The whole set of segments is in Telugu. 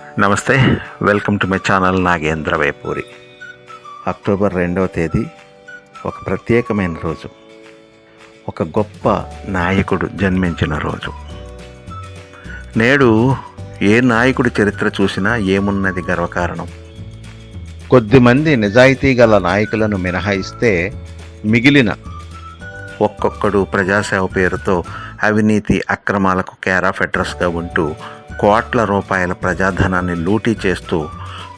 నమస్తే, welcome to my channel Nagendra Vepuri. October 2వ తేదీ ఒక ప్రత్యేకమైన రోజు. ఒక గొప్ప నాయకుడు జన్మించిన రోజు. నేడు ఏ నాయకుడి చరిత్ర చూసినా ఏమున్నది గర్వకారణం. కొద్దిమంది నిజాయితీ గల నాయకులను మినహాయిస్తే మిగిలిన ఒక్కొక్కడు ప్రజాసేవ పేరుతో అవినీతి అక్రమాలకు కేర్ ఆఫ్ అడ్రస్గా ఉంటూ కోట్ల రూపాయల ప్రజాధనాన్ని లూటీ చేస్తూ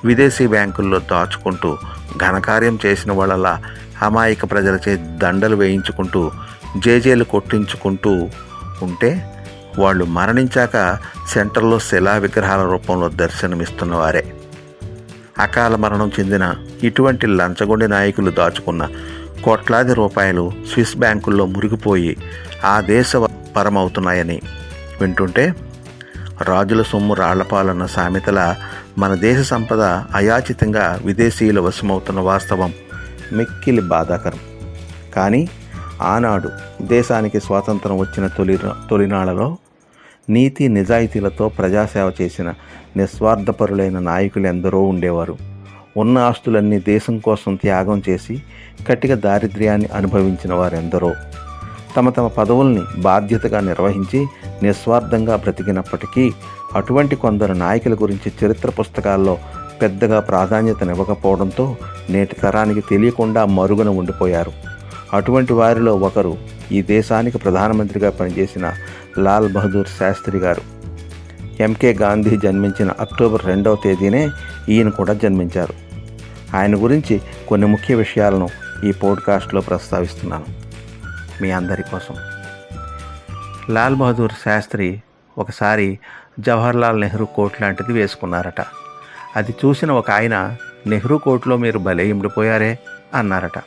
విదేశీ బ్యాంకుల్లో దాచుకుంటూ ఘనకార్యం చేసిన వాళ్ళ అమాయక ప్రజలచే దండలు వేయించుకుంటూ జేజేలు కొట్టించుకుంటూ ఉంటే వాళ్ళు మరణించాక సెంటర్లో శిలా విగ్రహాల రూపంలో దర్శనమిస్తున్నవారే. అకాల మరణం చెందిన ఇటువంటి లంచగొండి నాయకులు దాచుకున్న కోట్లాది రూపాయలు స్విస్ బ్యాంకుల్లో మురిగిపోయి ఆ దేశ పరమవుతున్నాయని వింటుంటే రాజుల సొమ్ము రాళ్లపాలన్న సామెతల మన దేశ సంపద అయాచితంగా విదేశీయుల వశమవుతున్న వాస్తవం మిక్కిలి బాధాకరం. కానీ ఆనాడు దేశానికి స్వాతంత్రం వచ్చిన తొలినాళ్లలో నీతి నిజాయితీలతో ప్రజాసేవ చేసిన నిస్వార్థపరులైన నాయకులు ఎందరో ఉండేవారు. ఉన్న ఆస్తులన్నీ దేశం కోసం త్యాగం చేసి కటిక దారిద్ర్యాన్ని అనుభవించిన వారెందరో తమ తమ పదవుల్ని బాధ్యతగా నిర్వహించి నిస్వార్థంగా బ్రతికినప్పటికీ అటువంటి కొందరు నాయకుల గురించి చరిత్ర పుస్తకాల్లో పెద్దగా ప్రాధాన్యతనివ్వకపోవడంతో నేటి తరానికి తెలియకుండా మరుగున ఉండిపోయారు. అటువంటి వారిలో ఒకరు ఈ దేశానికి ప్రధానమంత్రిగా పనిచేసిన లాల్ బహదూర్ శాస్త్రి గారు. ఎంకే గాంధీ జన్మించిన అక్టోబర్ 2వ తేదీనే ఈయన కూడా జన్మించారు. ఆయన గురించి కొన్ని ముఖ్య విషయాలను ఈ పోడ్కాస్ట్లో ప్రస్తావిస్తున్నాను మీ అందరి కోసం. లాల్ బహదూర్ శాస్త్రి ఒకసారి జవహర్లాల్ నెహ్రూ కోట్ లాంటిది వేసుకున్నారట. అది చూసిన ఒక ఆయన, నెహ్రూ కోట్లో మీరు భలే ఇమిడిపోయారే అన్నారట.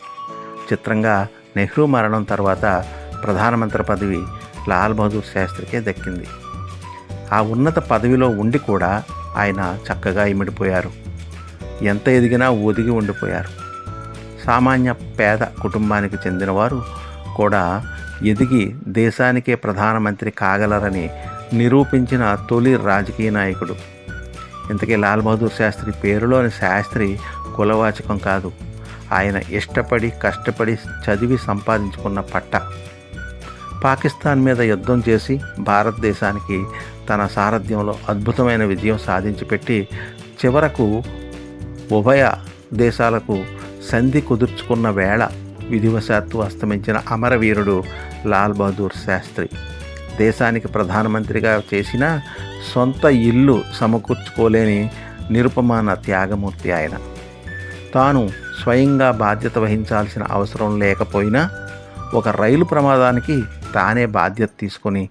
చిత్రంగా నెహ్రూ మరణం తర్వాత ప్రధానమంత్రి పదవి లాల్ బహదూర్ శాస్త్రికే దక్కింది. ఆ ఉన్నత పదవిలో ఉండి కూడా ఆయన చక్కగా ఇమిడిపోయారు. ఎంత ఎదిగినా ఒదిగి ఉండిపోయారు. సామాన్య పేద కుటుంబానికి చెందినవారు కూడా ఎదిగి దేశానికే ప్రధానమంత్రి కాగలరని నిరూపించిన తొలి రాజకీయ నాయకుడు. ఇంతకీ లాల్ బహదూర్ శాస్త్రి పేరులోని శాస్త్రి కులవాచకం కాదు, ఆయన ఇష్టపడి కష్టపడి చదివి సంపాదించుకున్న పట్ట. పాకిస్తాన్ మీద యుద్ధం చేసి భారతదేశానికి తన సారథ్యంలో అద్భుతమైన విజయం సాధించి పెట్టి చివరకు ఉభయ దేశాలకు సంధి కుదుర్చుకున్న వేళ విధివశాత్తు అస్తమించిన అమరవీరుడు లాల్ బహదూర్ శాస్త్రి. దేశానికి ప్రధానమంత్రిగా చేసిన సొంత ఇల్లు సమకూర్చుకోలేని నిరుపమాన త్యాగమూర్తి ఆయన. తాను స్వయంగా బాధ్యత వహించాల్సిన అవసరం లేకపోయినా ఒక రైలు ప్రమాదానికి తానే బాధ్యత తీసుకుని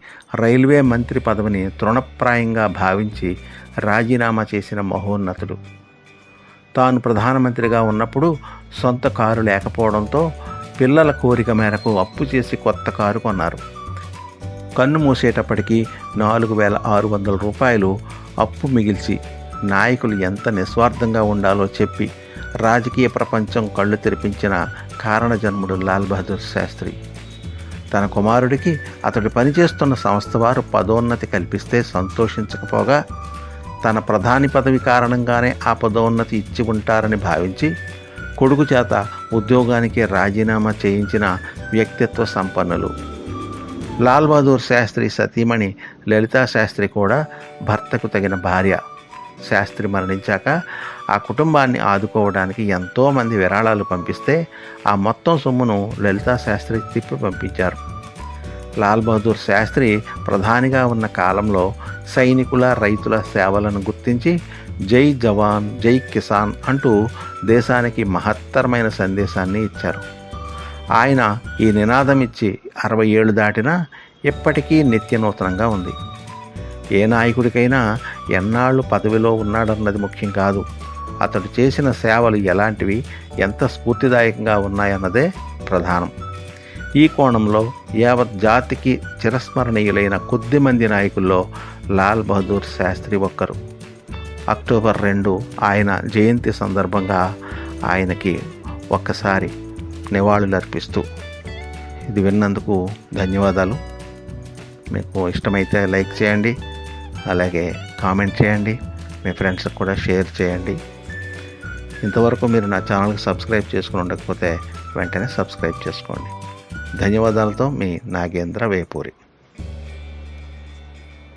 రైల్వే మంత్రి పదవిని తృణప్రాయంగా భావించి రాజీనామా చేసిన మహోన్నతుడు. తాను ప్రధానమంత్రిగా ఉన్నప్పుడు సొంత కారు లేకపోవడంతో పిల్లల కోరిక మేరకు అప్పు చేసి కొత్త కారు కొన్నారు. కన్ను మూసేటప్పటికీ 4,600 రూపాయలు అప్పు మిగిల్చి నాయకులు ఎంత నిస్వార్థంగా ఉండాలో చెప్పి రాజకీయ ప్రపంచం కళ్ళు తెరిపించిన కారణజన్ముడు లాల్ బహదూర్ శాస్త్రి. తన కుమారుడికి అతడు పనిచేస్తున్న సంస్థ వారు పదోన్నతి కల్పిస్తే సంతోషించకపోగా తన ప్రధాని పదవి కారణంగానే ఆ పదోన్నతి ఇచ్చి ఉంటారని భావించి కొడుకు చేత ఉద్యోగానికి రాజీనామా చేయించిన వ్యక్తిత్వ సంపన్నులు. లాల్ బహదూర్ శాస్త్రి సతీమణి లలితా శాస్త్రి కూడా భర్తకు తగిన భార్య. శాస్త్రి మరణించాక ఆ కుటుంబాన్ని ఆదుకోవడానికి ఎంతోమంది విరాళాలు పంపిస్తే ఆ మొత్తం సొమ్మును లలితా శాస్త్రి తిప్పి పంపించారు. లాల్ బహదూర్ శాస్త్రి ప్రధానిగా ఉన్న కాలంలో సైనికుల రైతుల సేవలను గుర్తించి జై జవాన్ జై కిసాన్ అంటూ దేశానికి మహత్తరమైన సందేశాన్ని ఇచ్చారు. ఆయన ఈ నినాదం ఇచ్చి 60 ఏళ్ళు దాటినా ఇప్పటికీ నిత్యనూతనంగా ఉంది. ఏ నాయకుడికైనా ఎన్నాళ్ళు పదవిలో ఉన్నాడన్నది ముఖ్యం కాదు, అతడు చేసిన సేవలు ఎలాంటివి, ఎంత స్ఫూర్తిదాయకంగా ఉన్నాయన్నదే ప్రధానం. ఈ కోణంలో యావత్ జాతికి చిరస్మరణీయులైన కొద్దిమంది నాయకుల్లో లాల్ బహదూర్ శాస్త్రి ఒక్కరు. అక్టోబర్ 2 ఆయన జయంతి సందర్భంగా ఆయనకి ఒక్కసారి నివాళులర్పిస్తూ ఇది విన్నందుకు ధన్యవాదాలు. మీకు ఇష్టమైతే లైక్ చేయండి, అలాగే కామెంట్ చేయండి. మీ ఫ్రెండ్స్కి కూడా షేర్ చేయండి. ఇంతవరకు మీరు నా ఛానల్కి సబ్స్క్రైబ్ చేసుకుని ఉండకపోతే వెంటనే సబ్స్క్రైబ్ చేసుకోండి. ధన్యవాదాలతో మీ నాగేంద్ర వేపూరి.